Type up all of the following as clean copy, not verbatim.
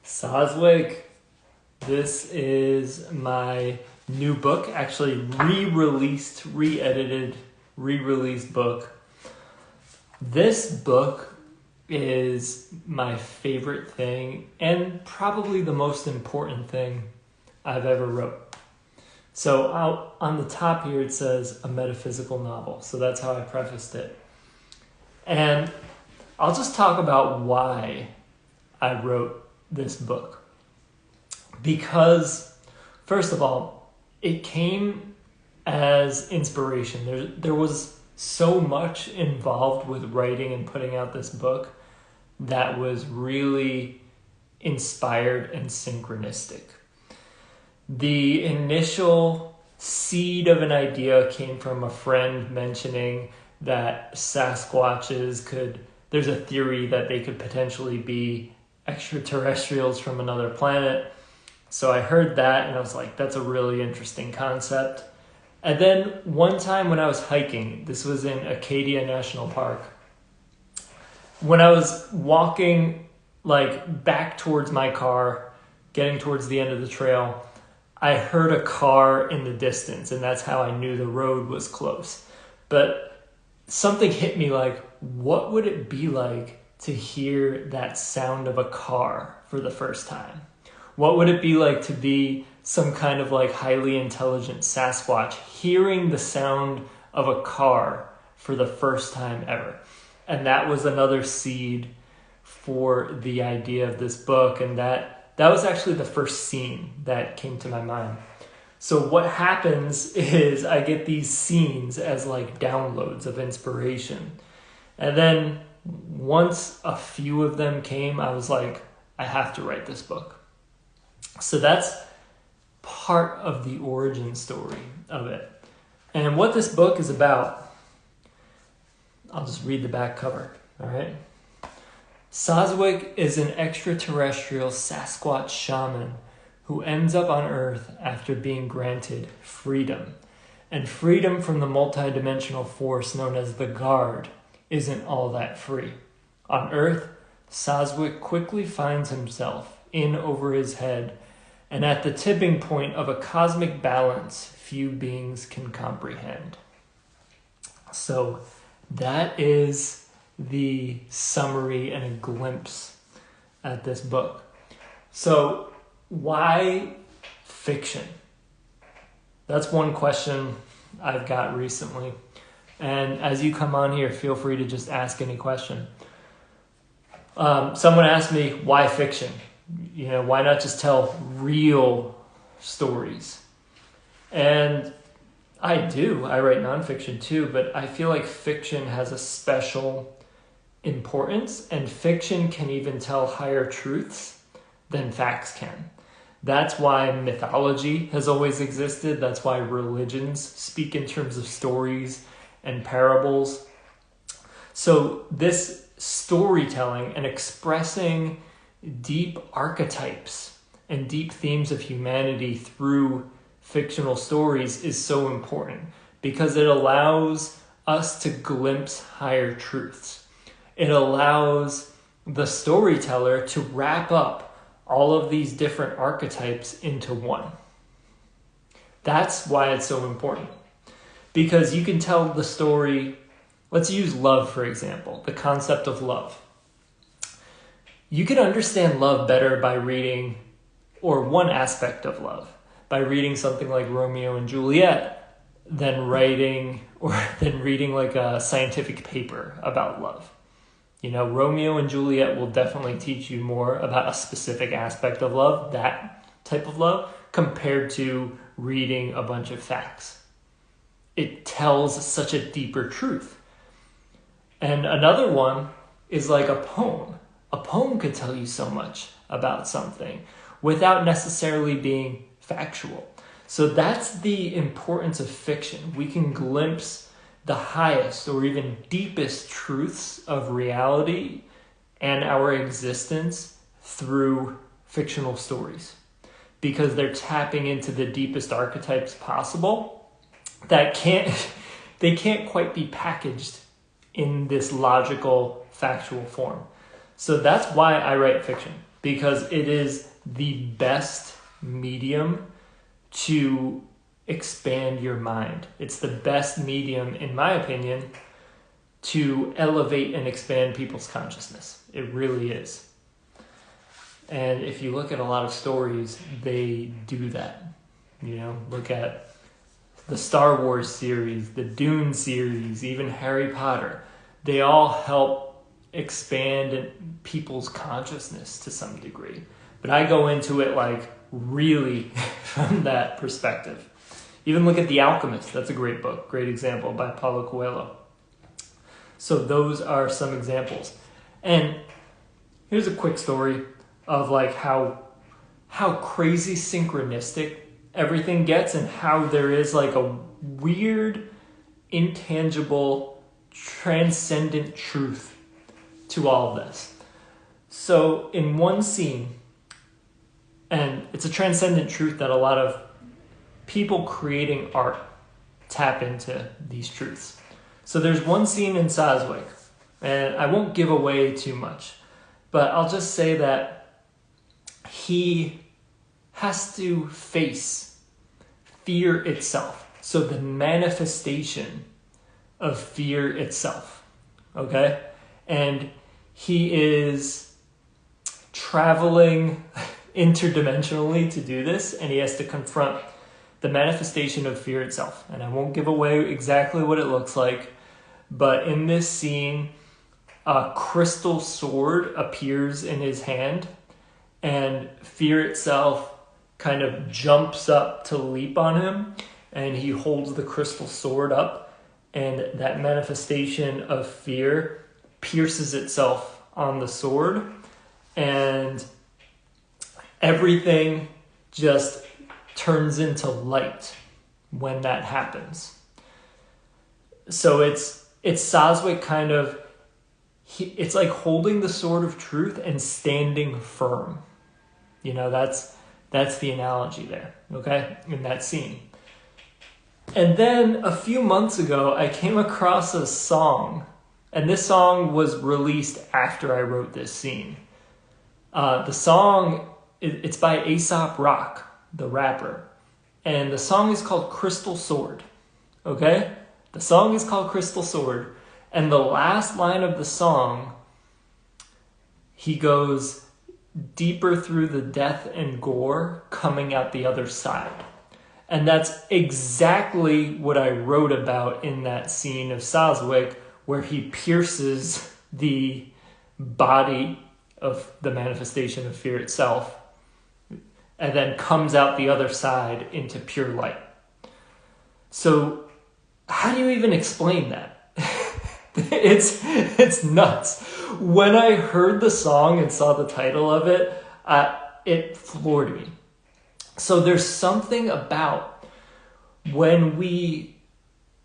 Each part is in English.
Soswick, this is my new book, actually re-released, re-edited, re-released book. This book is my favorite thing and probably the most important thing I've ever wrote. So out on the top here it says a metaphysical novel. So that's how I prefaced it. And I'll just talk about why I wrote this book. Because, first of all, it came as inspiration. There was so much involved with writing and putting out this book that was really inspired and synchronistic. The initial seed of an idea came from a friend mentioning that Sasquatches there's a theory that they could potentially be extraterrestrials from another planet. So I heard that and I was like, that's a really interesting concept. And then one time when I was hiking, this was in Acadia National Park, when I was walking back towards my car, getting towards the end of the trail, I heard a car in the distance, and that's how I knew the road was close. But something hit me what would it be like to hear that sound of a car for the first time? What would it be like to be some kind of highly intelligent Sasquatch hearing the sound of a car for the first time ever? And that was another seed for the idea of this book. And that was actually the first scene that came to my mind. So what happens is I get these scenes as downloads of inspiration. And then once a few of them came, I was like, I have to write this book. So that's part of the origin story of it. And what this book is about, I'll just read the back cover, all right? Soswick is an extraterrestrial Sasquatch shaman who ends up on Earth after being granted freedom. And freedom from the multidimensional force known as the Guard isn't all that free. On Earth, Soswick quickly finds himself in over his head and at the tipping point of a cosmic balance few beings can comprehend. So that is the summary and a glimpse at this book. So why fiction? That's one question I've got recently. And as you come on here, feel free to just ask any question. Someone asked me, why fiction? Why not just tell real stories? And I write nonfiction too, but I feel like fiction has a special importance, and fiction can even tell higher truths than facts can. That's why mythology has always existed. That's why religions speak in terms of stories and parables. So this storytelling and expressing deep archetypes and deep themes of humanity through fictional stories is so important because it allows us to glimpse higher truths. It allows the storyteller to wrap up all of these different archetypes into one. That's why it's so important. Because you can tell the story, let's use love for example, the concept of love. You can understand love better by reading, or one aspect of love, by reading something like Romeo and Juliet than reading a scientific paper about love. Romeo and Juliet will definitely teach you more about a specific aspect of love, that type of love, compared to reading a bunch of facts. It tells such a deeper truth. And another one is like a poem. A poem could tell you so much about something without necessarily being factual. So that's the importance of fiction. We can glimpse the highest or even deepest truths of reality and our existence through fictional stories, because they're tapping into the deepest archetypes possible that they can't quite be packaged in this logical, factual form. So that's why I write fiction, because it is the best medium to expand your mind. It's the best medium, in my opinion, to elevate and expand people's consciousness. It really is. And if you look at a lot of stories, they do that. You know, look at the Star Wars series, the Dune series, even Harry Potter. They all help expand people's consciousness to some degree. But I go into it like really from that perspective. Even look at The Alchemist. That's a great book, great example by Paulo Coelho. So those are some examples. And here's a quick story of like how crazy synchronistic everything gets, and how there is like a weird, intangible, transcendent truth to all of this. So in one scene, and it's a transcendent truth that a lot of people creating art tap into these truths. So there's one scene in Sazwick, and I won't give away too much, but I'll just say that he has to face fear itself. So the manifestation of fear itself, okay? And he is traveling interdimensionally to do this, and he has to confront the manifestation of fear itself. And I won't give away exactly what it looks like, but in this scene, a crystal sword appears in his hand, and fear itself kind of jumps up to leap on him, and he holds the crystal sword up, and that manifestation of fear pierces itself on the sword, and everything just turns into light when that happens. So it's Sazwick kind of, it's like holding the sword of truth and standing firm. You know, that's the analogy there, okay, in that scene. And then a few months ago, I came across a song, and this song was released after I wrote this scene. The song, it's by Aesop Rock, the rapper, and the song is called Crystal Sword, okay? The song is called Crystal Sword, and the last line of the song, he goes, deeper through the death and gore, coming out the other side. And that's exactly what I wrote about in that scene of Sazwick, where he pierces the body of the manifestation of fear itself, and then comes out the other side into pure light. So how do you even explain that? It's nuts. When I heard the song and saw the title of it, it floored me. So there's something about when we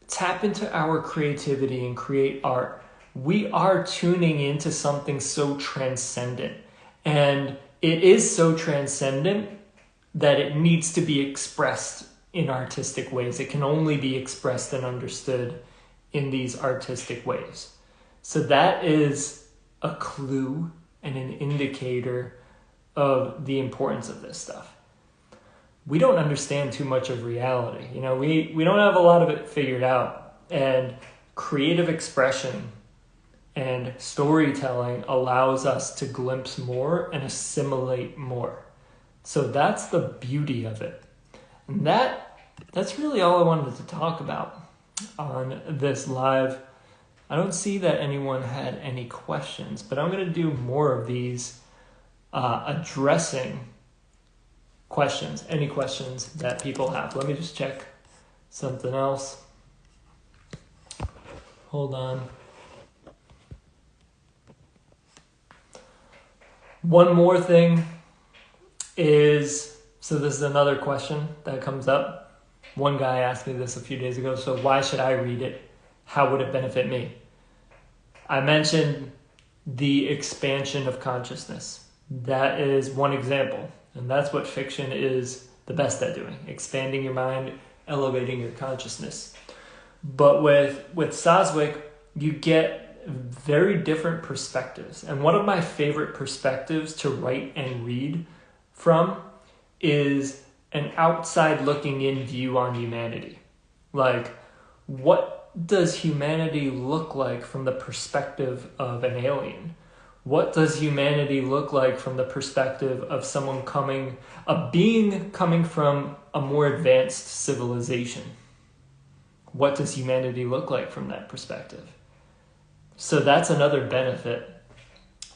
tap into our creativity and create art, we are tuning into something so transcendent. And it is so transcendent that it needs to be expressed in artistic ways. It can only be expressed and understood in these artistic ways. So that is a clue and an indicator of the importance of this stuff. We don't understand too much of reality. You know, we don't have a lot of it figured out. And creative expression and storytelling allows us to glimpse more and assimilate more. So that's the beauty of it. And that's really all I wanted to talk about on this live. I don't see that anyone had any questions, but I'm going to do more of these addressing questions, any questions that people have. Let me just check something else. Hold on. One more thing is, so this is another question that comes up. One guy asked me this a few days ago, so why should I read it? How would it benefit me? I mentioned the expansion of consciousness. That is one example, and that's what fiction is the best at doing, expanding your mind, elevating your consciousness. But with Sazwick, you get very different perspectives. And one of my favorite perspectives to write and read from is an outside looking in view on humanity. Like, what does humanity look like from the perspective of an alien? What does humanity look like from the perspective of a being coming from a more advanced civilization? What does humanity look like from that perspective? So that's another benefit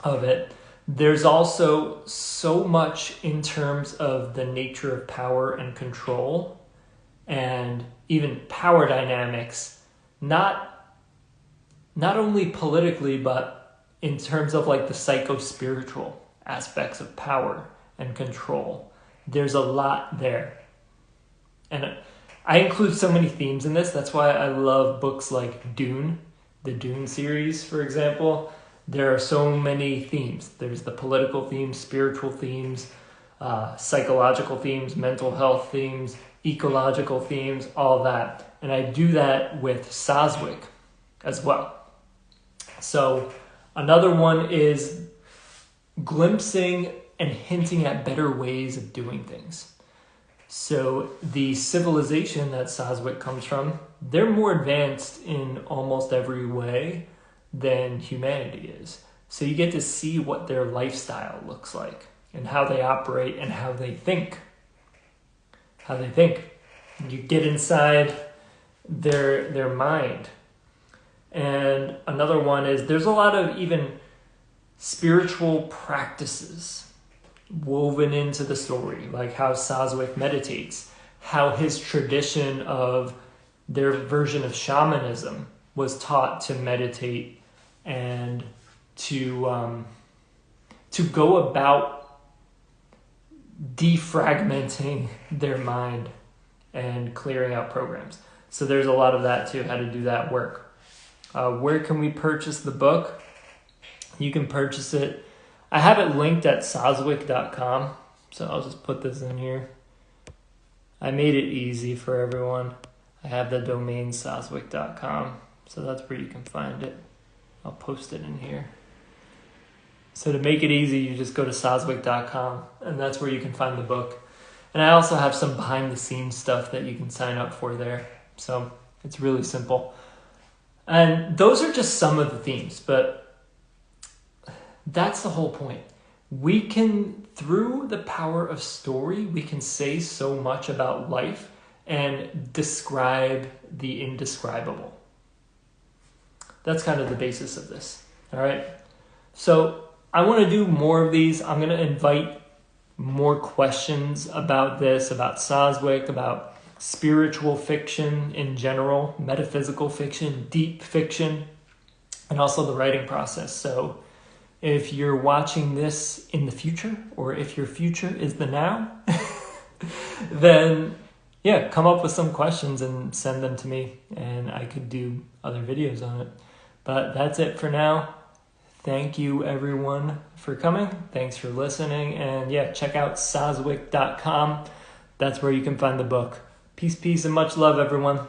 of it. There's also so much in terms of the nature of power and control and even power dynamics, not only politically, but in terms of like the psycho-spiritual aspects of power and control. There's a lot there. And I include so many themes in this. That's why I love books like Dune, the Dune series, for example. There are so many themes. There's the political themes, spiritual themes, psychological themes, mental health themes, ecological themes, all that. And I do that with Soswick as well. So another one is glimpsing and hinting at better ways of doing things. So the civilization that Soswick comes from, they're more advanced in almost every way than humanity is. So you get to see what their lifestyle looks like and how they operate and how they think. You get inside their mind. And another one is there's a lot of even spiritual practices woven into the story, like how Soswick meditates, how his tradition of their version of shamanism was taught to meditate and to go about defragmenting their mind and clearing out programs. So there's a lot of that too, how to do that work. Where can we purchase the book? You can purchase it. I have it linked at soswick.com, so I'll just put this in here. I made it easy for everyone. I have the domain soswick.com, so that's where you can find it. I'll post it in here. So to make it easy, you just go to soswick.com, and that's where you can find the book. And I also have some behind-the-scenes stuff that you can sign up for there. So it's really simple. And those are just some of the themes, but that's the whole point. We can, through the power of story, we can say so much about life and describe the indescribable. That's kind of the basis of this. All right. So I want to do more of these. I'm going to invite more questions about this, about Soswick, about spiritual fiction in general, metaphysical fiction, deep fiction, and also the writing process. So if you're watching this in the future, or if your future is the now, then yeah, come up with some questions and send them to me, and I could do other videos on it. But that's it for now. Thank you everyone for coming. Thanks for listening. And yeah, check out soswick.com. That's where you can find the book. Peace, and much love, everyone.